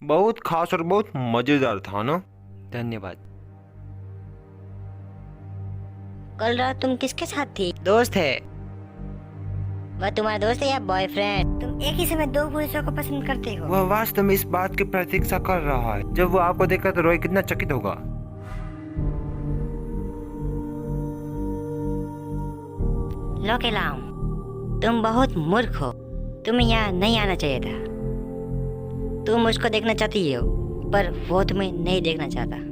बहुत खास और बहुत मजेदार था ना। धन्यवाद। कल रात तुम किसके साथ थी? दोस्त है। वह तुम्हारा दोस्त है या बॉयफ्रेंड? तुम एक ही समय दो पुरुषों को पसंद करते हो। वह वास्तव में इस बात की प्रतीक्षा कर रहा है। जब वो आपको देखा तो रॉय कितना चकित होगा। लोकेलाम, तुम बहुत मूर्ख हो। तुम्हें यहाँ नहीं आना चाहिए था। तुम उसको देखना चाहती हो, पर वो तुम्हें नहीं देखना चाहता।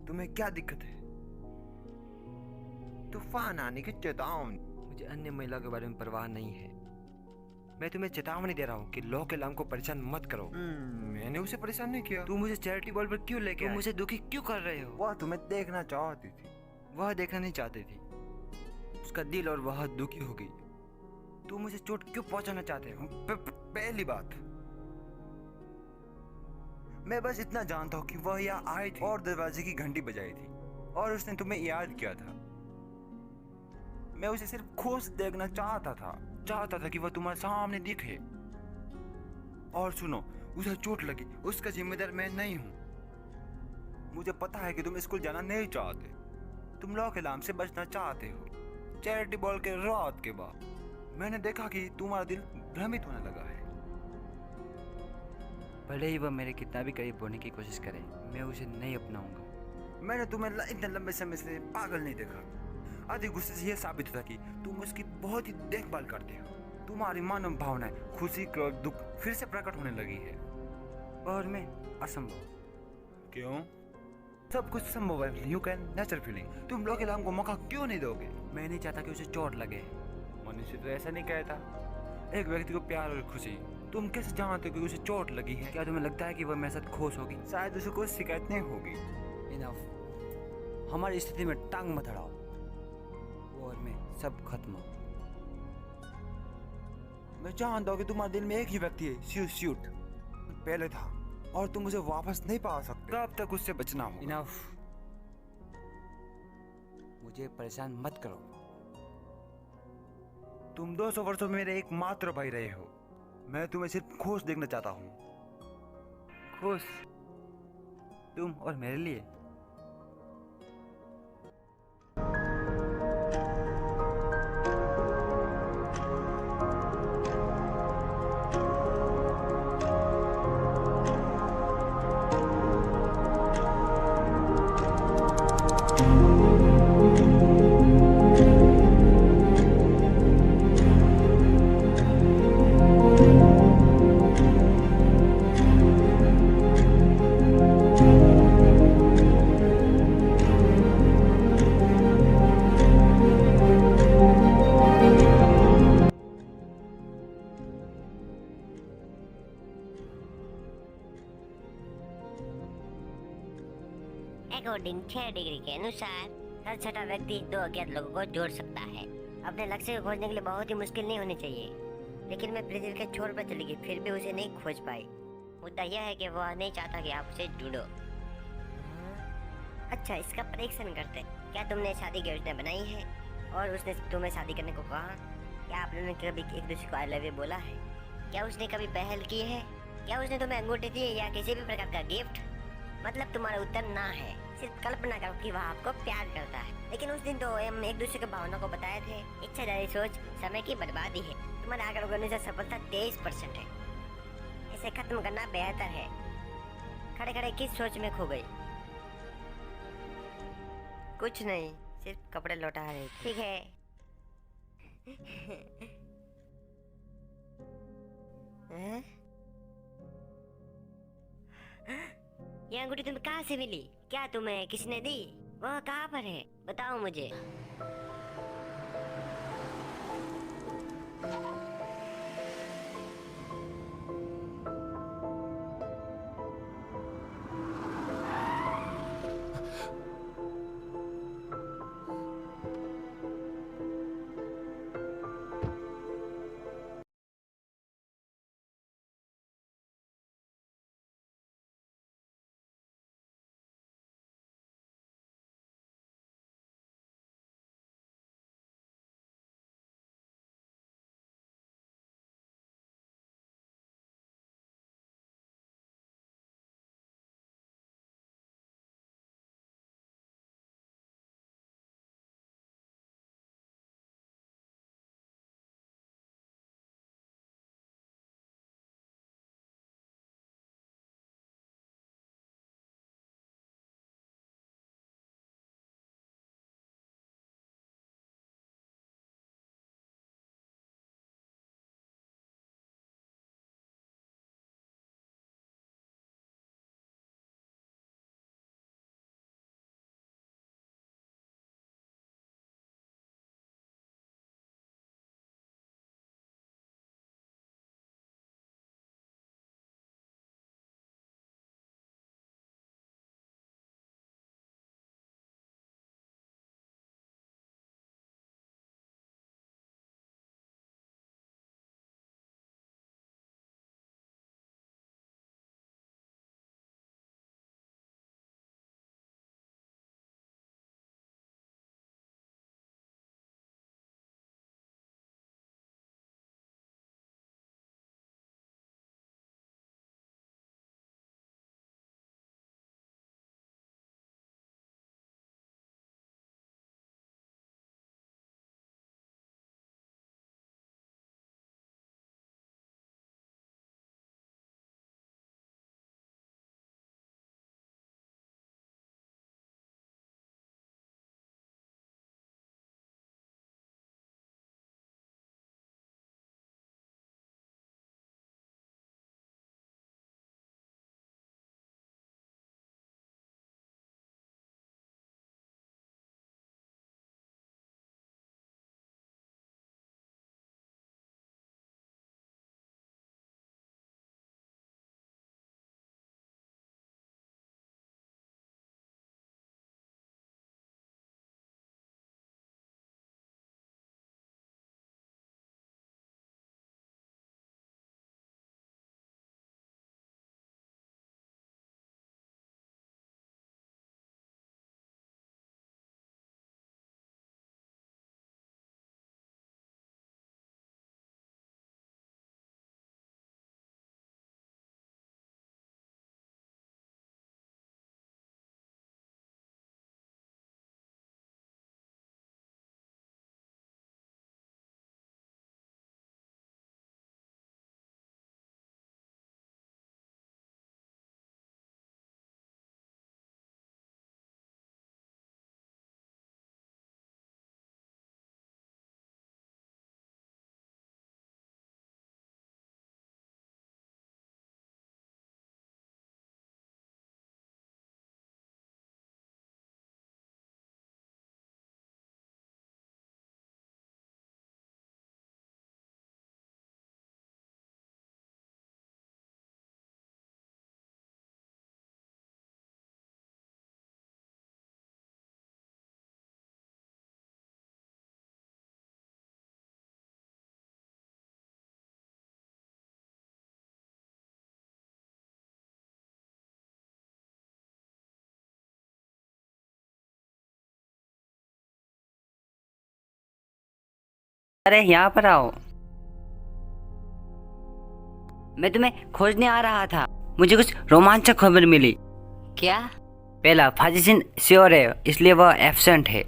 तुम्हें क्या दिक्कत है? तूफान आने की चेतावनी। मुझे अन्य महिला के बारे में परवाह नहीं है। मैं तुम्हें चेतावनी दे रहा हूँ कि लोकेलाम को परेशान मत करो। मैंने उसे परेशान नहीं किया। तू मुझे चैरिटी बॉल पर क्यों लेके तुम आए? मुझे दुखी क्यों कर रहे हो? वह तुम्हें देखना चाहती थी। वह देखना नहीं चाहती थी। उसका दिल और वह दुखी हो गई। तू मुझे चोट क्यों पहुंचाना चाहते हो? पहली बात, मैं बस इतना जानता हूँ कि वह यहाँ आई थी और दरवाजे की घंटी बजाई थी और उसने तुम्हें याद किया था। मैं उसे सिर्फ खुश देखना चाहता था कि वह तुम्हारे सामने दिखे। और सुनो, उसे चोट लगी, उसका जिम्मेदार मैं नहीं हूँ। मुझे पता है कि तुम स्कूल जाना नहीं चाहते। तुम लोकेलाम से बचना चाहते हो। चैरिटी बॉल के रात के बाद मैंने देखा कि तुम्हारा दिल भ्रमित होने लगा है। भले ही वह मेरे कितना भी करीब होने की कोशिश करे, मैं उसे नहीं अपनाऊंगा। मैंने तुम्हें इतने लंबे समय से पागल नहीं देखा। अधिक गुस्से से यह साबित होता कि तुम उसकी बहुत ही देखभाल करते हो। तुम्हारी मानव भावनाएं, खुशी, क्रोध, दुख फिर से प्रकट होने लगी है। और मैं असंभव। क्यों? सब कुछ संभव है। You can nature feeling. तुम लोकेलाम को मौका क्यों नहीं दोगे? मैं नहीं चाहता कि उसे चोट लगे। मनुष्य तो ऐसा नहीं कहता। एक व्यक्ति को प्यार और खुशी, तुम कैसे जानते हो कि उसे चोट लगी है? क्या तुम्हें लगता है कि वह मेरे साथ खुश होगी? शायद उसे कोई शिकायत नहीं होगी। इनफ। हमारी स्थिति में टांग मत अड़ाओ। वो और मैं सब खत्म हो। मैं जानता हूँ कि तुम्हारे दिल में एक ही व्यक्ति है, शूट पहले था, और तुम उसे वापस नहीं पा सकते। कब तक उससे बचना हो? इनफ। मुझे परेशान मत करो। तुम 200 वर्षों में मेरे एकमात्र भाई रहे हो। मैं तुम्हें सिर्फ खुश देखना चाहता हूँ। खुश? तुम और मेरे लिए? अकॉर्डिंग 6 डिग्री के अनुसार हर छठा व्यक्ति दो अज्ञात लोगों को जोड़ सकता है। अपने लक्ष्य को खोजने के लिए बहुत ही मुश्किल नहीं होनी चाहिए, लेकिन मैं ब्रिजिल के छोर पर चली गई, फिर भी उसे नहीं खोज पाई। मुद्दा यह है कि वह नहीं चाहता कि आप उसे ढूंढो। अच्छा, इसका परीक्षण करते। क्या तुमने शादी की योजना बनाई है और उसने तुम्हें शादी करने को कहा? क्या आप लोगों ने कभी एक दूसरे को आई लव यू बोला है? क्या उसने कभी पहल की है? क्या उसने तुम्हें अंगूठी दी है या किसी भी प्रकार का गिफ्ट? मतलब तुम्हारा उत्तर ना है। सिर्फ कल्पना करो कि वह आपको प्यार करता है। लेकिन उस दिन तो हम एक दूसरे की भावना को बताए थे। इच्छाधारी सोच समय की बर्बादी है। तुम्हारा आगे बढ़ने से सफलता 23% है। इसे खत्म करना बेहतर है। खड़े खड़े किस सोच में खो गई? कुछ नहीं, सिर्फ कपड़े लौटा रही थी। ठीक है। हैं? ये अंगूठी तुम्हें कहाँ से मिली? क्या तुम्हें किसने दी? वह कहाँ पर है? बताओ मुझे। अरे यहाँ पर आओ, मैं तुम्हें खोजने आ रहा था। मुझे कुछ रोमांचक खबर मिली। क्या? पहला, फाजिसिन श्योर है, इसलिए वह एब्सेंट है।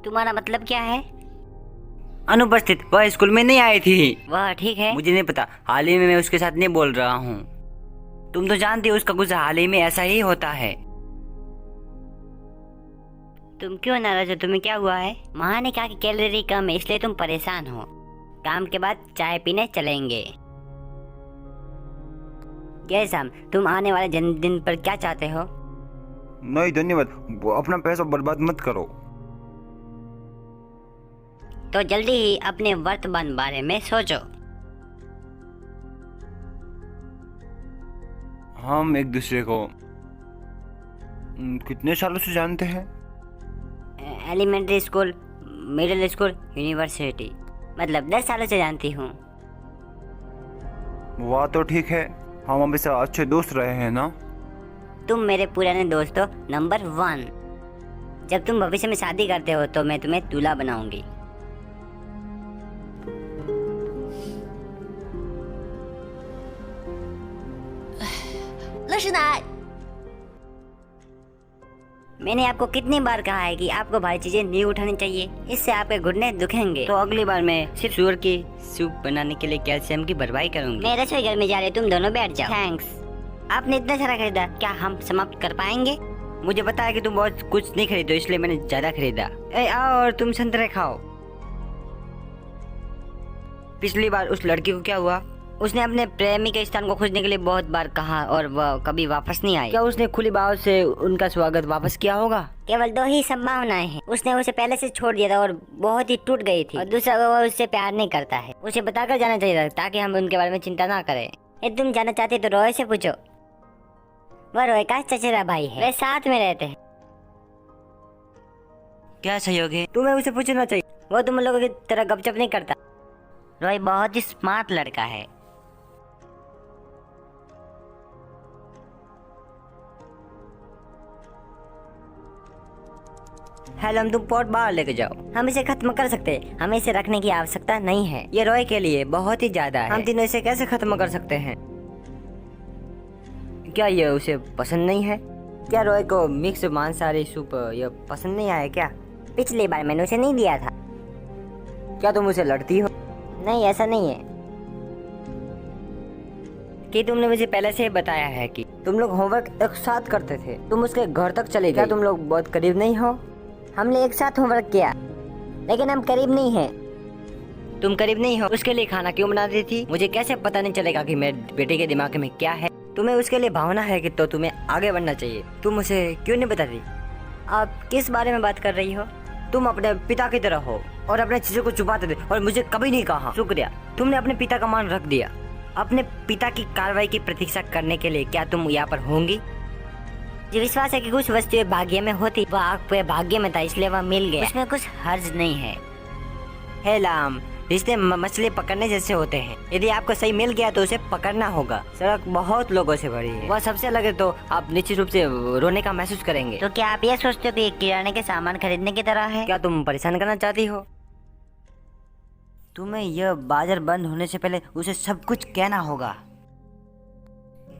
तुम्हारा मतलब क्या है? अनुपस्थित, वह स्कूल में नहीं आई थी। वह ठीक है। मुझे नहीं पता, हाल ही में मैं उसके साथ नहीं बोल रहा हूँ। तुम तो जानती हो उसका कुछ हाल ही में ऐसा ही होता है। तुम क्यों नाराज हो? तुम्हें क्या हुआ है? माँ ने कहा कि कैलोरी कम है, इसलिए तुम परेशान हो। काम के बाद चाय पीने चलेंगे। जय शाम, तुम आने वाले जन्मदिन पर क्या चाहते हो? नहीं धन्यवाद, वो अपना पैसा बर्बाद मत करो। तो जल्दी ही अपने वर्तमान बारे में सोचो। हम एक दूसरे को कितने सालों से जानते हैं? Elementary school, middle school, university, मतलब 10 सालों से जानती हूँ। वाह, तो ठीक है, हम हमेशा अच्छे दोस्त रहे हैं ना? तुम मेरे पुराने दोस्त हो नंबर 1। जब तुम भविष्य में शादी करते हो तो मैं तुम्हें दूल्हा बनाऊंगी। मैंने आपको कितनी बार कहा है कि आपको भारी चीजें नहीं उठानी चाहिए, इससे आपके घुटने दुखेंगे। तो अगली बार मैं सिर्फ सूअर की सूप बनाने के लिए कैल्शियम की भरपाई करूंगी। मैं रसोई घर में जा रही, तुम दोनों बैठ जाओ। थैंक्स। आपने इतना सारा खरीदा, क्या हम समाप्त कर पाएंगे? मुझे पता है कि तुम बहुत कुछ नहीं खरीदो, इसलिए मैंने ज्यादा खरीदा। ए आओ और तुम संतरे खाओ। पिछली बार उस लड़की को क्या हुआ? उसने अपने प्रेमी के स्थान को खोजने के लिए बहुत बार कहा और वह कभी वापस नहीं आई। क्या उसने खुली बाहों से उनका स्वागत वापस किया होगा? केवल 2 ही संभावनाएं हैं। उसने उसे पहले से छोड़ दिया था और बहुत ही टूट गई थी, और दूसरा, वो उससे प्यार नहीं करता है। उसे बताकर जाना चाहिए था ताकि हम उनके बारे में चिंता ना करें। यदि तुम जानना चाहते तो रॉय से पूछो। वह रॉय का चचेरा भाई है, वे साथ में रहते हैं। क्या सहयोग है? तुम्हें उसे पूछना चाहिए। वो तुम लोगों की तरह गपशप नहीं करता। रॉय बहुत ही स्मार्ट लड़का है। हेलम, तुम पॉट बाहर लेके जाओ। हम इसे खत्म कर सकते हैं, हमें इसे रखने की आवश्यकता नहीं है। ये रॉय के लिए बहुत ही ज्यादा है। हम तीनों इसे कैसे खत्म कर सकते हैं? क्या ये उसे पसंद नहीं है? क्या रॉय को मिक्स मांसाहारी सूप ये पसंद नहीं आया क्या? पिछली बार मैंने उसे नहीं दिया था। क्या तुम उसे लड़ती हो? नहीं, ऐसा नहीं है। कि तुमने मुझे पहले से ही बताया है कि तुम लोग होमवर्क एक साथ करते थे। तुम उसके घर तक चले गए। क्या तुम लोग बहुत करीब नहीं हो? हमने एक साथ होमवर्क किया, लेकिन हम करीब नहीं हैं। तुम करीब नहीं हो, उसके लिए खाना क्यों बना रही थी? मुझे कैसे पता नहीं चलेगा कि मेरे बेटे के दिमाग में क्या है? तुम्हें उसके लिए भावना है कि तो तुम्हें आगे बढ़ना चाहिए। तुम उसे क्यों नहीं बताती? आप किस बारे में बात कर रही हो? तुम अपने पिता की तरह हो और अपने चीजों को छुपाते थे और मुझे कभी नहीं कहा। शुक्रिया, तुमने अपने पिता का मान रख दिया। अपने पिता की कार्रवाई की प्रतीक्षा करने के लिए क्या तुम यहाँ पर होंगी? मुझे विश्वास है कि कुछ वस्तुएं भाग्य में होती, वह आपके भाग्य में था, इसलिए वह मिल गया। उसमें कुछ हर्ज नहीं है। हे लाम, रिश्ते मछली पकड़ने जैसे होते हैं। यदि आपको सही मिल गया तो उसे पकड़ना होगा। सड़क बहुत लोगों से भरी है, वह सबसे लगे तो आप निश्चित रूप से रोने का महसूस करेंगे। तो क्या आप ये सोचते हो कि एक किराने के सामान खरीदने की तरह है? क्या तुम परेशान करना चाहती हो? तुम्हें यह बाजार बंद होने से पहले उसे सब कुछ कहना होगा।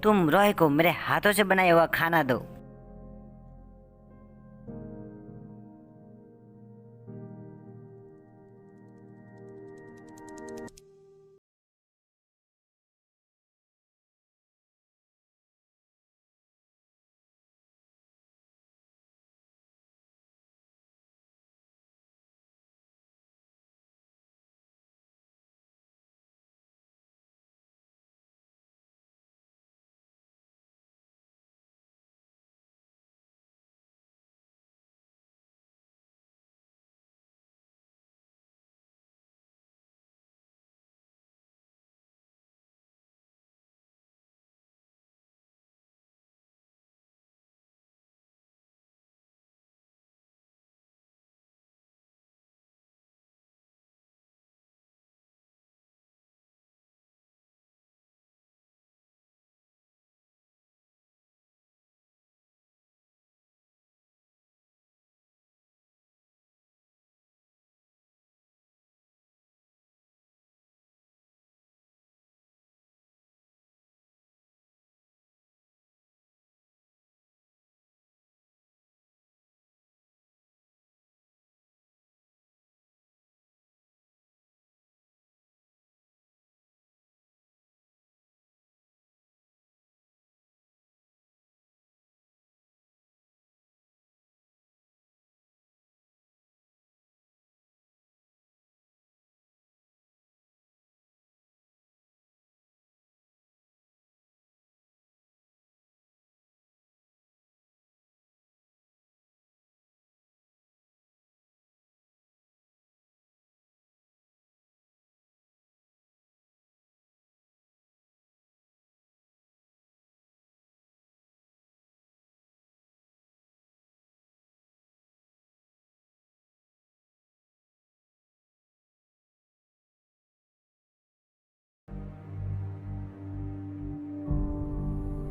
तुम रॉय को मेरे हाथों से बनाया हुआ खाना दो।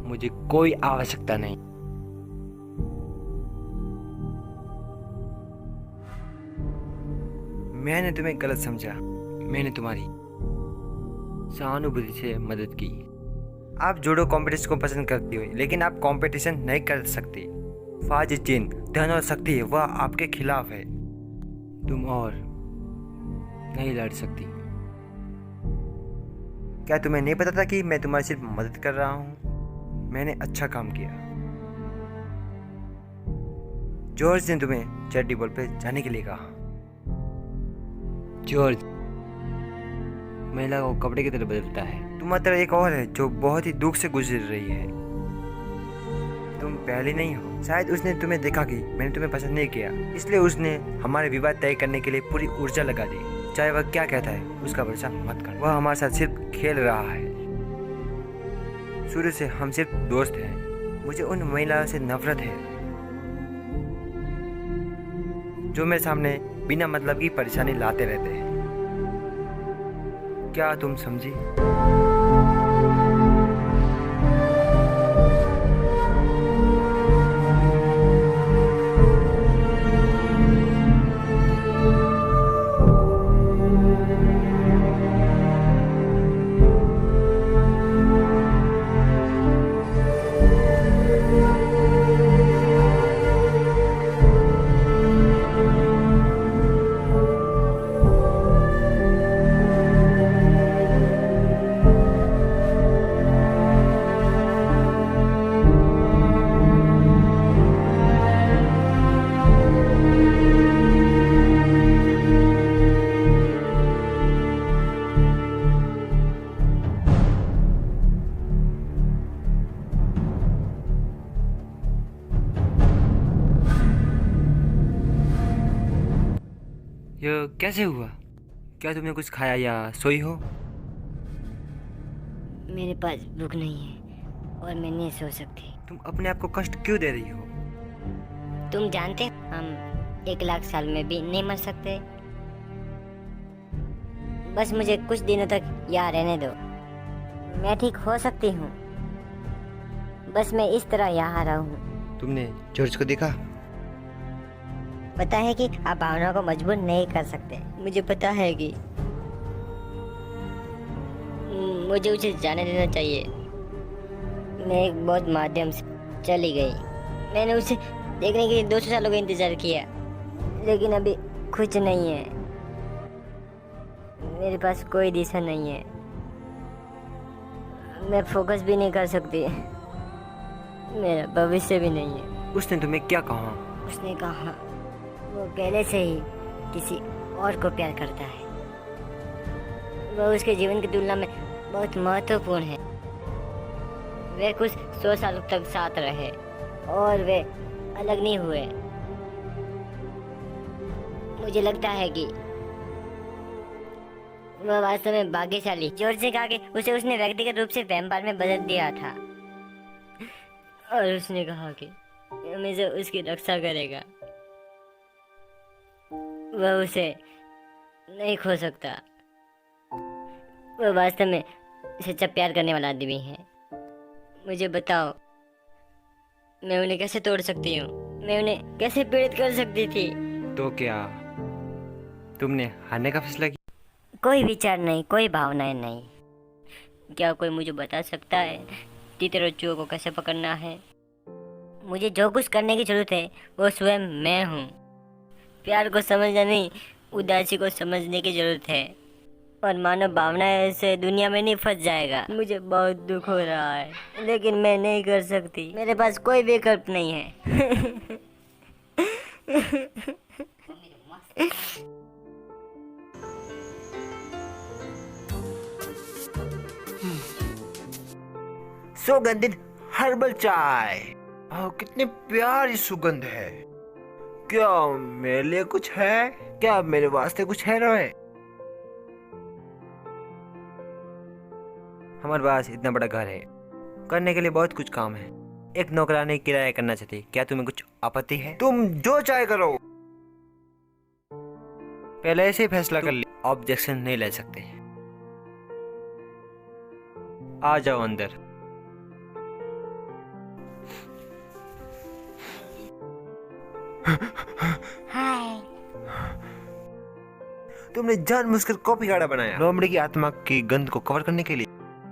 मुझे कोई आवश्यकता नहीं। मैंने तुम्हें गलत समझा। मैंने तुम्हारी सहानुभूति से मदद की। आप जूडो कॉम्पिटिशन को पसंद करती हो, लेकिन आप कंपटीशन नहीं कर सकती। फाजिल धन और शक्ति है, वह आपके खिलाफ है। तुम और नहीं लड़ सकती। क्या तुम्हें नहीं पता था कि मैं तुम्हारी सिर्फ मदद कर रहा हूँ? मैंने अच्छा काम किया। जॉर्ज ने तुम्हें चैरिटी बॉल पे जाने के लिए कहा। जॉर्ज महिला को कपड़े की तरह बदलता है। तुम्हारी तरह एक और है जो बहुत ही दुख से गुजर रही है। तुम पहले नहीं हो। शायद उसने तुम्हें देखा कि मैंने तुम्हें पसंद नहीं किया, इसलिए उसने हमारे विवाह तय करने के लिए पूरी ऊर्जा लगा दी। चाहे वह क्या कहता है उसका भरोसा मत कर। वह हमारे साथ सिर्फ खेल रहा है। शुरू से हम सिर्फ दोस्त हैं। मुझे उन महिलाओं से नफरत है जो मेरे सामने बिना मतलब की परेशानी लाते रहते हैं। क्या तुम समझी? यह कैसे हुआ? क्या तुमने कुछ खाया या सोई हो? मेरे पास भूख नहीं है और मैं नहीं सो सकती। तुम अपने आप को कष्ट क्यों दे रही हो? तुम जानते हो हम 1 लाख साल में भी नहीं मर सकते। बस मुझे कुछ दिनों तक यहाँ रहने दो। मैं ठीक हो सकती हूँ। बस मैं इस तरह यहाँ रहूँ। तुमने जॉर्ज को देखा? पता है कि आप भावनाओं को मजबूर नहीं कर सकते। मुझे पता है कि मुझे उसे जाने देना चाहिए। मैं एक बहुत माध्यम से चली गई। मैंने उसे देखने के लिए 200 सालों का इंतजार किया, लेकिन अभी कुछ नहीं है। मेरे पास कोई दिशा नहीं है। मैं फोकस भी नहीं कर सकती। मेरा भविष्य भी नहीं है। उसने तुम्हें क्या कहा? उसने कहा वो पहले से ही किसी और को प्यार करता है। वह उसके जीवन की तुलना में बहुत महत्वपूर्ण है। वे कुछ 100 सालों तक साथ रहे और वे अलग नहीं हुए। मुझे लगता है कि वह वास्तव में भाग्यशाली। जॉर्ज ने कहा कि उसे उसने व्यक्तिगत रूप से वैम्पायर में बदल दिया था और उसने कहा कि हमेशा उसकी रक्षा करेगा। वह उसे नहीं खो सकता। वह वास्तव में सच्चा प्यार करने वाला आदमी है। मुझे बताओ, मैं उन्हें कैसे तोड़ सकती हूँ? मैं उन्हें कैसे पीड़ित कर सकती थी? तो क्या तुमने हारने का फैसला किया? कोई विचार नहीं, कोई भावनाएं नहीं। क्या कोई मुझे बता सकता है तीतरों को कैसे पकड़ना है? मुझे जो कुछ करने की जरूरत है वो स्वयं मैं हूँ। प्यार को समझना नहीं, उदासी को समझने की जरूरत है। और मानव भावनाएं से दुनिया में नहीं फंस जाएगा। मुझे बहुत दुख हो रहा है, लेकिन मैं नहीं कर सकती। मेरे पास कोई विकल्प नहीं है। सुगंधित हर्बल चाय। कितनी प्यारी सुगंध है। क्या मेरे लिए कुछ है? क्या मेरे वास्ते कुछ है रॉय? हमारे पास इतना बड़ा घर है, करने के लिए बहुत कुछ काम है। एक नौकरानी किराया करना चाहती। क्या तुम्हें कुछ आपत्ति है? तुम जो चाहे करो। पहले ऐसे ही फैसला कर लिया, ऑब्जेक्शन नहीं ले सकते। आ जाओ अंदर। हाय। तुमने जानबूझकर कॉपी गार्ड बनाया लोमड़ी की आत्मा की गंध को कवर करने के लिए।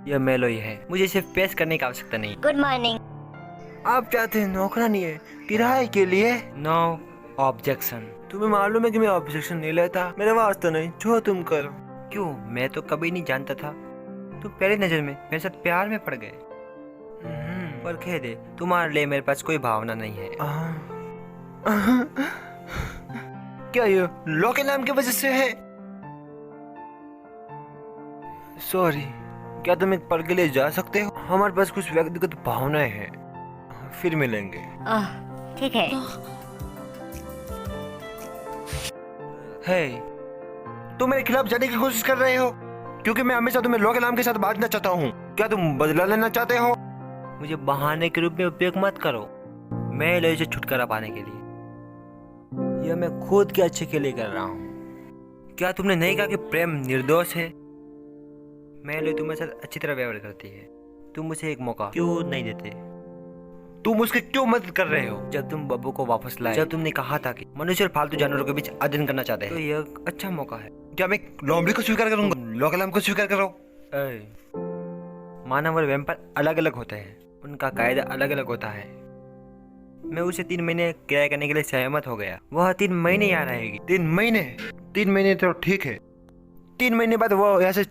यह मेलोई है, मुझे सिर्फ पेश करने की आवश्यकता नहीं। Good morning. आप चाहते हैं नौकरानी है किराए के लिए? No objection. तुम्हें मालूम है कि मैं ऑब्जेक्शन नहीं लेता, मेरे वास्ते नहीं, जो तुम करो। क्यों? मैं तो कभी नहीं जानता था। तुम पहली नजर में मेरे साथ प्यार में पड़ गए। पर कह दे, तुम्हारे लिए मेरे पास कोई भावना नहीं है। क्या ये लॉ के नाम की वजह से है? सॉरी, क्या तुम एक पल के लिए जा सकते हो? हमारे पास कुछ व्यक्तिगत भावनाएं हैं, फिर मिलेंगे। ओह, ठीक है। हे, तुम मेरे खिलाफ जाने की कोशिश कर रहे हो क्योंकि मैं हमेशा तुम्हें लॉ के नाम के साथ बांटना चाहता हूँ। क्या तुम बदला लेना चाहते हो? मुझे बहाने के रूप में उपयोग मत करो, मैं एलोई से छुटकारा पाने के लिए। यह मैं खुद के अच्छे के लिए कर रहा हूँ। क्या तुमने नहीं कहा कि प्रेम निर्दोष है? मैं एलोई तुम्हारे साथ अच्छी तरह व्यवहार करती है। तुम मुझे एक मौका क्यों नहीं देते? तुम उसकी क्यों मदद कर रहे हो? जब तुम बब्बू को वापस लाए, जब तुमने कहा था कि मनुष्य और फालतू जानवरों के बीच अध्ययन करना चाहते हैं, तो यह एक अच्छा मौका है। क्या मैं लोमड़ी को स्वीकार करूंगा? लॉ के नाम को स्वीकार करो। मानव और वैम्पायर अलग अलग होते हैं, उनका कायदा अलग अलग होता है। मैं उसे 3 महीने किराया करने के लिए सहमत हो गया। वह 3 महीने यहाँ रहेगी। 3 महीने तो ठीक है। 3 महीने बाद वो यहाँ से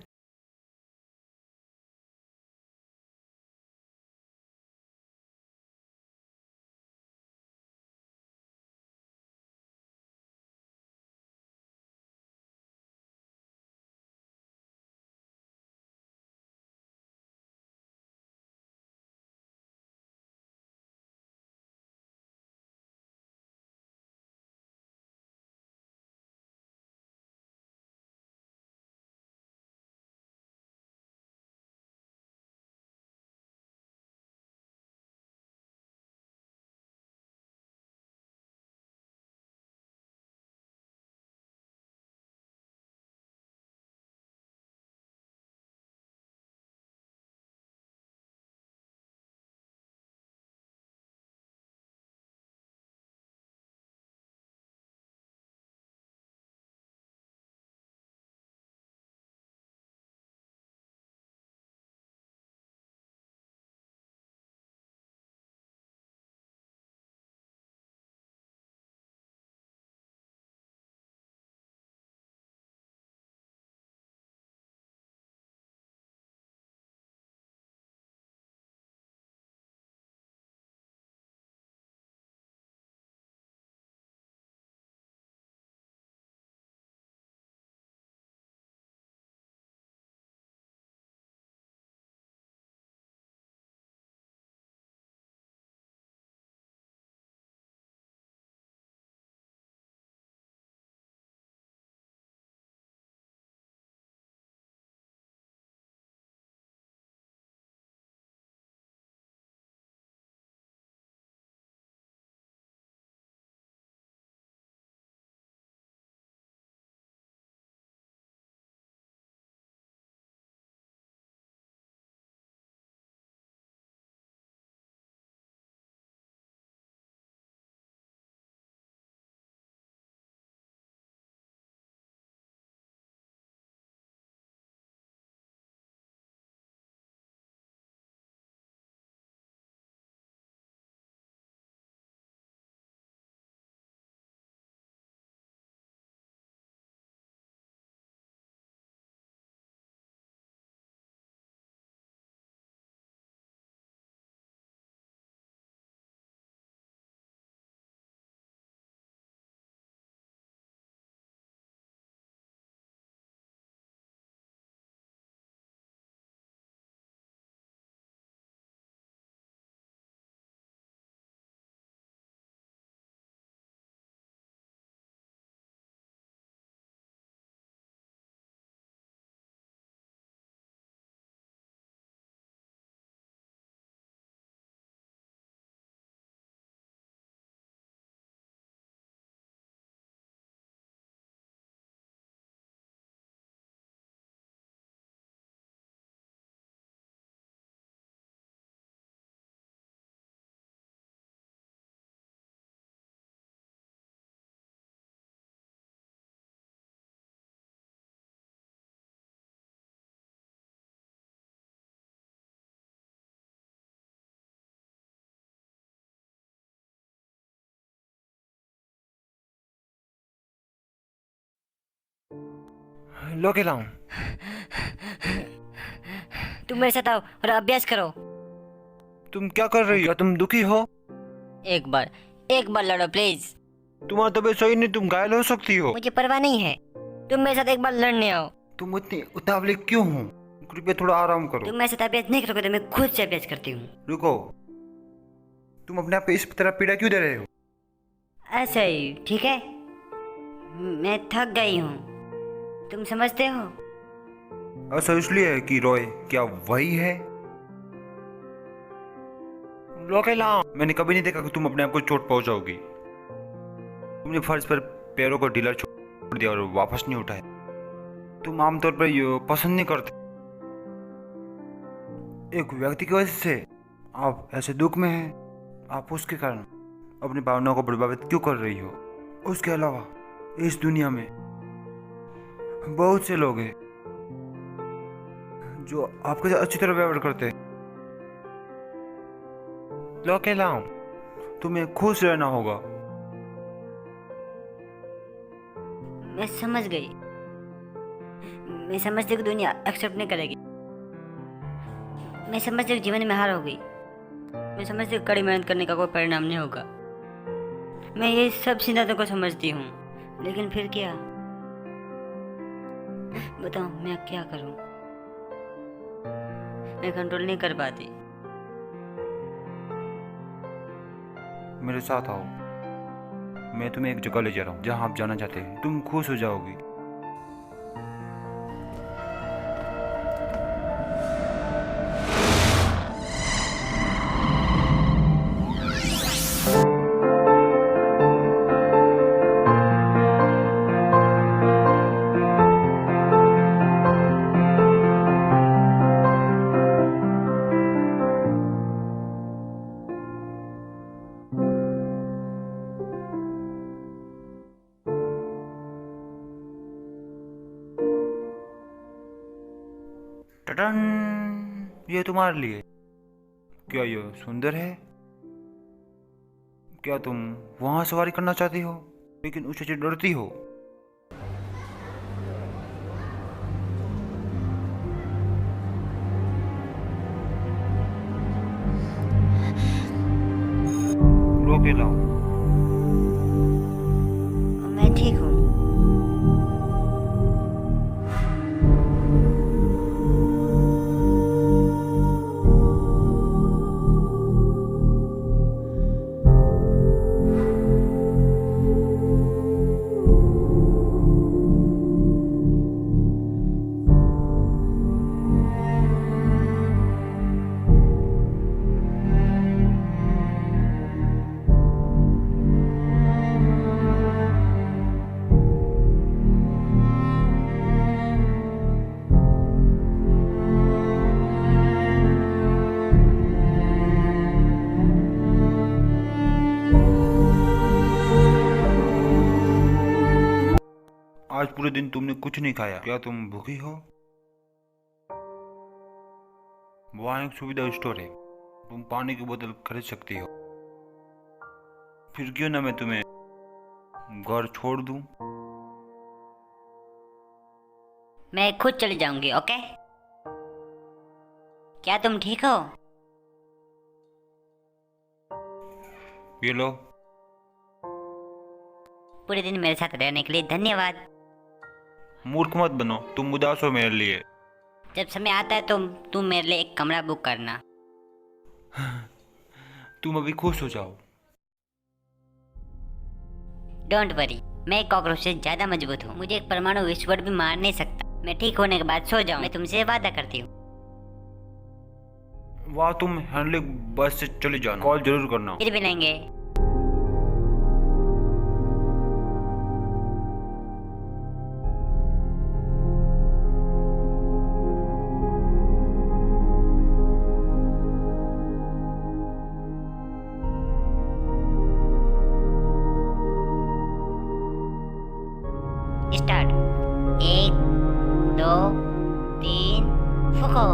लो के लाऊं? तुम मेरे साथ आओ और अभ्यास करो। तुम क्या कर रही हो? तुम दुखी हो? एक बार लड़ो प्लीज। तुम्हारा तबीयत सही नहीं, तुम घायल हो सकती हो। मुझे परवाह नहीं है, तुम मेरे साथ एक बार लड़ने आओ। तुम इतनी उतावली क्यों हो? कृपया थोड़ा आराम करो। तुम मेरे साथ अभ्यास नहीं करोगे तो मैं खुद से अभ्यास करती हूँ। रुको, तुम अपने आप पे इस तरह पीड़ा क्यों दे रहे हो? ऐसा ही ठीक है, मैं थक गई हूँ, तुम समझते हो? ऐसा इसलिए है कि रॉय क्या वही है? लोकेला, मैंने कभी नहीं देखा कि तुम अपने आप को चोट पहुंचाओगी। तुमने फर्श पर पैरों को ढीला छोड़ दिया और वापस नहीं उठाया। तुम आमतौर पर ये पसंद नहीं करते। एक व्यक्ति की वजह से आप ऐसे दुख में हैं, आप उसके कारण अपनी भावनाओं को प्रभावित क्यों कर रही हो? उसके अलावा इस दुनिया में बहुत से लोग हैं जो आपके साथ अच्छी तरह व्यवहार करते हैं। लोकेला, तुम्हें खुश रहना होगा। मैं समझ गई, मैं समझती हूँ कि दुनिया एक्सेप्ट नहीं करेगी, मैं समझती हूँ जीवन में हार होगी, मैं समझती हूँ कड़ी मेहनत करने का कोई परिणाम नहीं होगा। मैं ये सब सिद्धांतों को समझती हूँ, लेकिन फिर क्या? बताओ मैं क्या करूँ? मैं कंट्रोल नहीं कर पाती। मेरे साथ आओ, मैं तुम्हें एक जगह ले जा रहा हूँ जहाँ आप जाना चाहते हैं। तुम खुश हो जाओगी। टटन, ये तुम्हारे लिए। क्या ये सुंदर है? क्या तुम वहां सवारी करना चाहती हो लेकिन उससे डरती हो? रो के लाओ। मैं ठीक हूँ। आज पूरे दिन तुमने कुछ नहीं खाया। क्या तुम भूखी हो? वहाँ एक सुविधा स्टोर है, तुम पानी की बोतल खरीद सकती हो। फिर क्यों ना मैं तुम्हें घर छोड़ दूं? मैं खुद चली जाऊंगी, ओके? क्या तुम ठीक हो? ये लो। पूरे दिन मेरे साथ रहने के लिए धन्यवाद। मूर्ख मत बनो, तुम उदास हो मेरे लिए। जब समय आता है तो तुम मेरे लिए एक कमरा बुक करना। तुम अभी खुश हो जाओ। डोंट वरी, मैं एक कॉकरोच से ज्यादा मजबूत हूँ। मुझे एक परमाणु विस्फोट भी मार नहीं सकता। मैं ठीक होने के बाद सो जाऊँ। मैं तुमसे वादा करती हूँ। वाह, तुम हैंडलिंग बस से चले जाना, कॉल जरूर करना। फिर मिलेंगे। स्टार्ट। 1 2 3 फुको।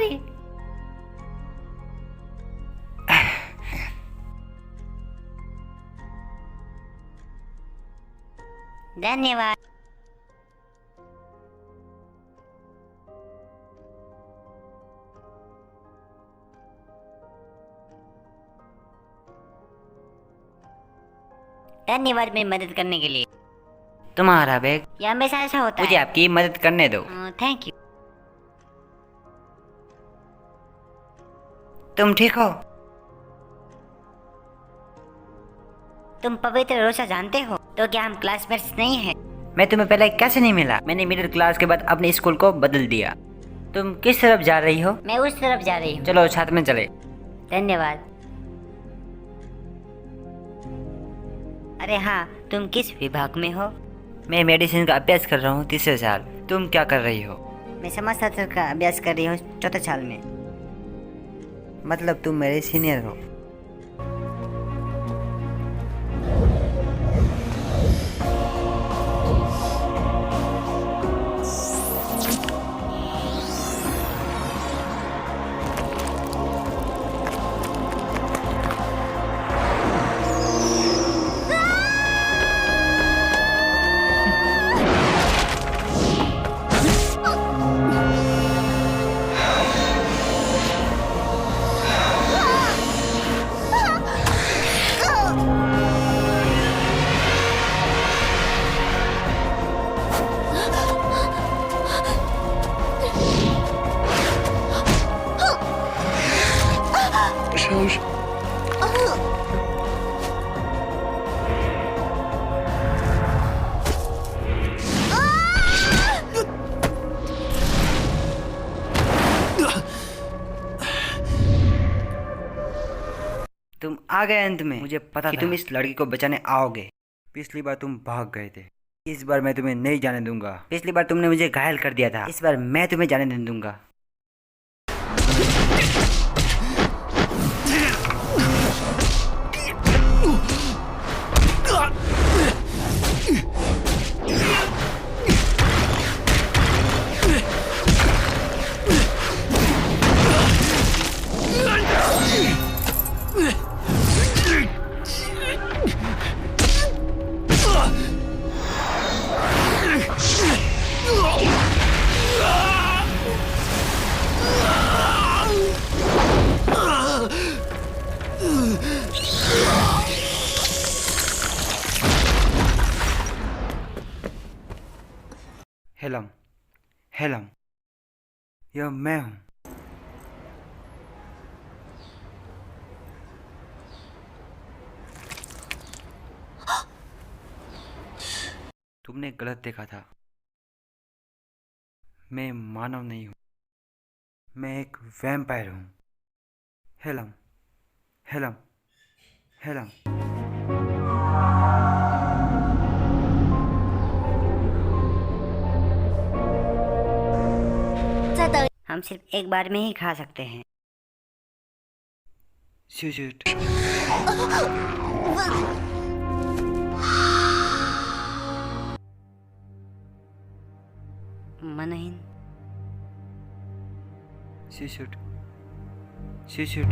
सॉरी। धन्यवाद। धन्यवाद मेरी मदद करने के लिए। तुम्हारा बैग। ये हमेशा ऐसा होता मुझे है। आपकी मदद करने दो। Thank you. तुम ठीक हो? तुम पवित्र रोसा जानते हो? तो क्या हम क्लासमेट्स नहीं हैं? मैं तुम्हें पहले कैसे नहीं मिला? मैंने मिडिल क्लास के बाद अपने स्कूल को बदल दिया। तुम किस तरफ जा रही हो? मैं उस तरफ जा रही हूँ। चलो साथ में चले। धन्यवाद। अरे हाँ, तुम किस विभाग में हो? मैं मेडिसिन का अभ्यास कर रहा हूँ 3रे साल। तुम क्या कर रही हो? मैं समाजशास्त्र का अभ्यास कर रही हूँ 4थे साल में। मतलब तुम मेरे सीनियर हो। तुम आ गए अंत में। मुझे पता था तुम इस लड़की को बचाने आओगे। पिछली बार तुम भाग गए थे, इस बार मैं तुम्हें नहीं जाने दूंगा। पिछली बार तुमने मुझे घायल कर दिया था, इस बार मैं तुम्हें जाने नहीं दूंगा। हेलम, हेलम, यह मैं हूं। तुमने गलत देखा था। मैं मानव नहीं हूं, मैं एक वैम्पायर हूं। हेलम, हेलम, हेलम। हम सिर्फ एक बार में ही खा सकते हैं। शूट। मनहीन। Shoot, shoot.